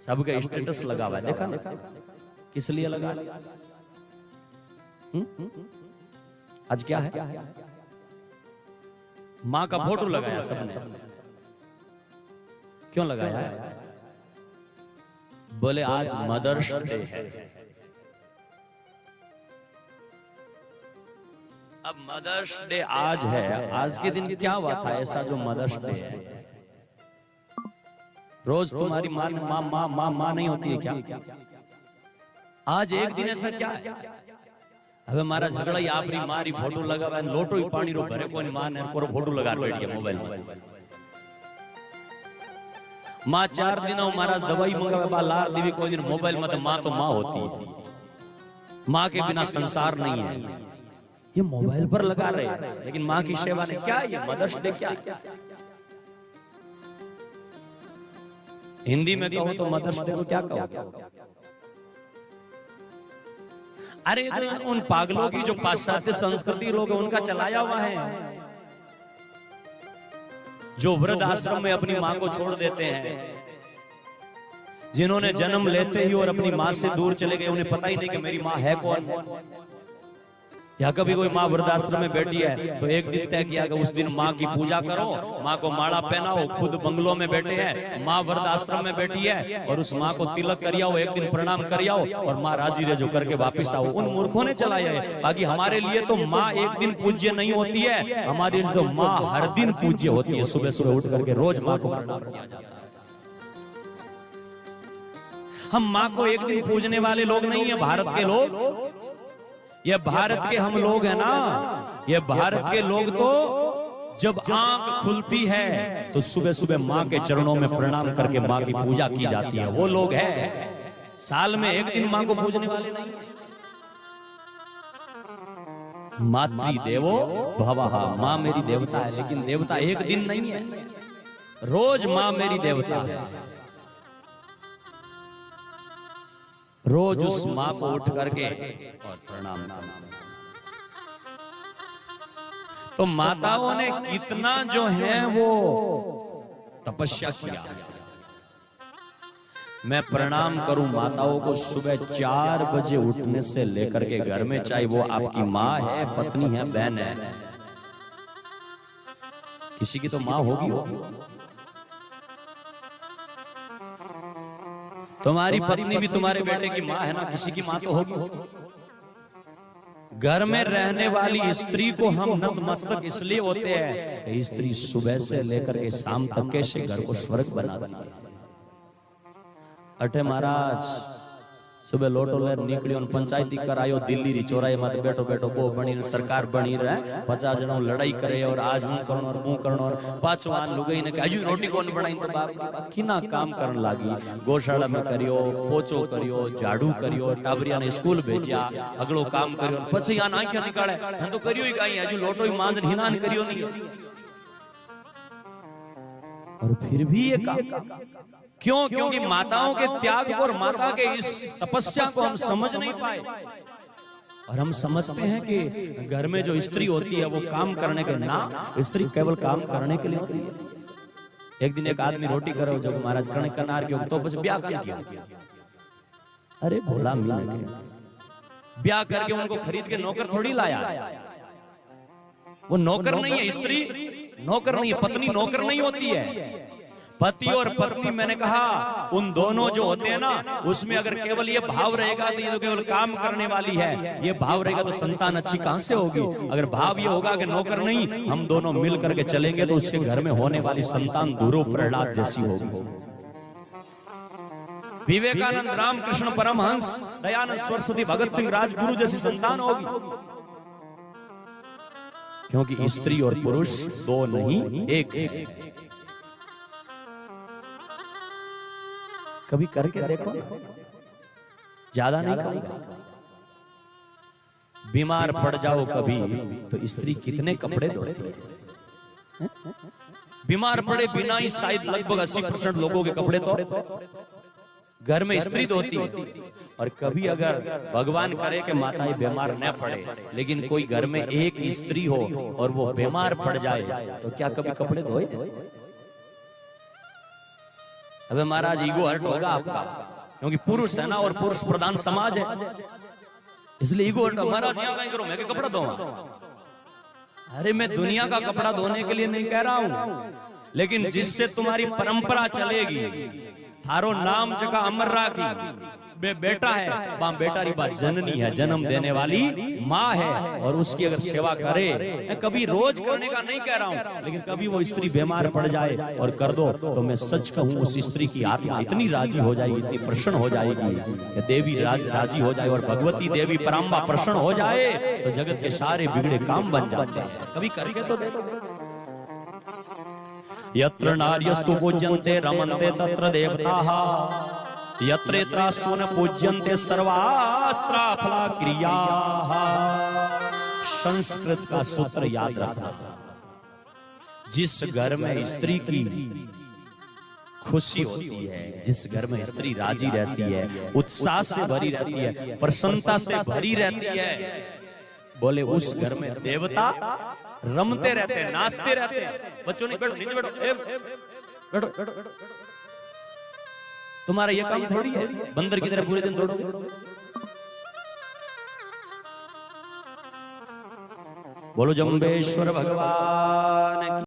सबका स्टेटस लगा हुआ है, देखा ना? किस लिए लगा? आज क्या है? माँ का फोटो लगाया सबने। क्यों लगाया? बोले आज मदर्स डे है। अब मदर्स डे आज है, आज के दिन क्या हुआ था ऐसा जो मदर्स डे है? रोज तुम्हारी माँ माँ माँ माँ माँ नहीं होती है क्या? आज एक दिन ऐसा क्या है? હવે મારા ઝઘડા આપણી મારી ફોટો લગાવે લોટો પાણી રો ભરે કોની માં ને કોરો ફોટો લગાડ બેઠી મોબાઈલ માં माँ 4 दिनों मारा दवाई मंगावे बा लार देवी कोई दिन मोबाइल में तो माँ होती है। माँ के बिना संसार नहीं है। ये मोबाइल पर लगा रहे हैं, लेकिन माँ की सेवा ने क्या? ये मदर्स डे क्या? हिंदी में कहो तो मदर्स डे को क्या कहो? अरे तो उन पागलों की जो पाश्चात्य संस्कृति लोग उनका चलाया हुआ है, जो वृद्ध आश्रम में अपनी माँ को छोड़ देते हैं, जिन्होंने जन्म लेते ही और अपनी माँ से दूर चले गए, उन्हें पता ही नहीं कि मेरी माँ है कौन। या कभी कोई माँ वृद्धाश्रम में बैठी है तो एक दिन तय किया कि उस दिन माँ की पूजा करो, माँ को माला पहनाओ, खुद बंगलों में बैठे हैं, माँ वृद्धाश्रम में बैठी है और उस माँ को तिलक करियाओ, एक दिन प्रणाम करियाओ और माँ राजी रेजो करके वापिस आओ। उन मूर्खों ने चलाया है। बाकी हमारे लिए तो माँ एक दिन पूज्य नहीं होती है, हमारे लिए तो माँ हर दिन पूज्य होती है। सुबह सुबह उठ करके रोज माँ को प्रणाम किया जाता है। हम माँ को एक दिन पूजने वाले लोग नहीं है भारत के लोग। ये भारत के हम लोग हैं ना, ये भारत के लोग तो जब आंख खुलती है तो सुबह सुबह माँ के चरणों में प्रणाम करके माँ की पूजा की जाती है। वो लोग हैं साल में एक दिन माँ को पूजने वाले नहीं। मातृ देवो भवः, माँ मेरी देवता है, लेकिन देवता एक दिन नहीं है, रोज माँ मेरी देवता है। रोज उस माँ को उठ करके और प्रणाम करना। तो माताओं ने कितना जो है वो तपस्या किया। मैं प्रणाम करूं माताओं को सुबह 4 बजे उठने से लेकर के घर में, चाहे वो आपकी माँ है, पत्नी है, बहन है, किसी की तो माँ होगी। तुम्हारी पत्नी भी तुम्हारे बेटे की माँ है ना, किसी की माँ तो होगी। घर में रहने वाली स्त्री को हम नतमस्तक इसलिए होते हैं कि स्त्री सुबह से लेकर के शाम तक कैसे घर को स्वर्ग बना दी है। अठे महाराज सुबह लोटो ले निकलियो, पंचायती करायो, दिल्ली री चौराहे माथे बैठो बैठो वो बनी सरकार बनी रहे, 50 जणों लड़ाई करे और आज हूं करणो और वो करणो और पाछो आन लुगाई ने हजू रोटी कोन बनाई तो बाप किना काम करन लागी। गौशाला में करियो, पोचो करियो, झाड़ू करियो, टाबरिया ने स्कूल भेजिया, अगलो काम करियो, પછી આ નાખ્યા નીકાળે હું તો કર્યો ही काई, हजू लोटो ही मांज हिनान करियो नहीं। और फिर भी ये काम क्यों? क्योंकि माताओं के त्याग को और माता के इस तपस्या को हम समझ नहीं पाए। और हम समझते हैं कि घर में जो स्त्री होती है वो काम करने के ना, स्त्री केवल काम करने के लिए होती है। एक दिन एक आदमी रोटी करो जो महाराज कणक करनार क्यों तो बस ब्याह कर किया। अरे भोला मीना के ब्याह करके उनको खरीद के नौकर थोड़ी लाया। वो नौकर नहीं है, स्त्री नौकर नहीं है, पत्नी नौकर नहीं होती है। पति और पत्नी मैंने कहा उन दोनों जो होते हैं ना, उसमें अगर केवल ये भाव रहेगा तो ये तो केवल काम करने वाली है, ये भाव रहेगा तो संतान अच्छी कहां से होगी। अगर भाव ये होगा कि नौकर नहीं, हम दोनों मिल करके चलेंगे तो उसके घर में होने वाली संतान दूरो प्रहलाद जैसी होगी। विवेकानंद, रामकृष्ण परमहंस, दयानंद सरस्वती, भगत सिंह राजगुरु जैसी संतान होगी। क्योंकि स्त्री और पुरुष दो नहीं एक। कभी करके देखो, ज्यादा नहीं कहूंगा। बीमार पड़ जाओ कभी तो स्त्री कितने कपड़े धोती है। बीमार पड़े बिना ही शायद लगभग 80% लोगों के कपड़े तो घर में स्त्री धोती है। और कभी अगर भगवान करे कि माताएं बीमार न पड़े, लेकिन कोई घर में एक स्त्री हो और वो बीमार पड़ जाए तो क्या कभी कपड़े धोए? अबे महाराज ईगो हर्ट होगा आपका, क्योंकि पुरुष है ना और पुरुष प्रधान समाज है, इसलिए ईगो हर्ट। महाराज यहाँ कहीं करो, मैं क्या कपड़ा धोऊं? अरे मैं दुनिया का कपड़ा धोने के लिए नहीं कह रहा हूं, लेकिन जिससे तुम्हारी परंपरा चलेगी, थारो नाम जगह अमर राखी। बेटा है, वहां बेटा री बात जननी है, जन्म देने वाली माँ है, और उसकी अगर सेवा करे, मैं कभी रोज करने का नहीं कह रहा हूं, लेकिन कभी वो स्त्री बीमार पड़ जाए और कर दो, तो मैं सच कहूं उस स्त्री की आत्मा इतनी राजी हो जाएगी, इतनी प्रसन्न हो जाएगी कि देवी राजी हो जाए और भगवती देवी पराम्बा प्रसन्न हो जाए, तो जगत के सारे बिगड़े काम बन जाते हैं। कभी करके तो देखो। यत्र नार्यस्तु पूज्यन्ते रमन्ते तत्र देवताः, यत्रेत्रास्तु न पूज्यन्ते सर्वास्त्रा फला क्रियाः। संस्कृत का सूत्र याद रखना, जिस घर में स्त्री की खुशी होती है, जिस घर में स्त्री राजी रहती है, उत्साह से भरी रहती है, प्रसन्नता से भरी रहती है, बोले उस घर में देवता रमते रहते हैं, नाचते रहते हैं। बच्चों ने बैठो, नीचे बैठो, बैठो। तुम्हारा ये काम थोड़ी है बंदर की तरह पूरे दिन दौड़ो। बोलो जम्बेश्वर भगवान।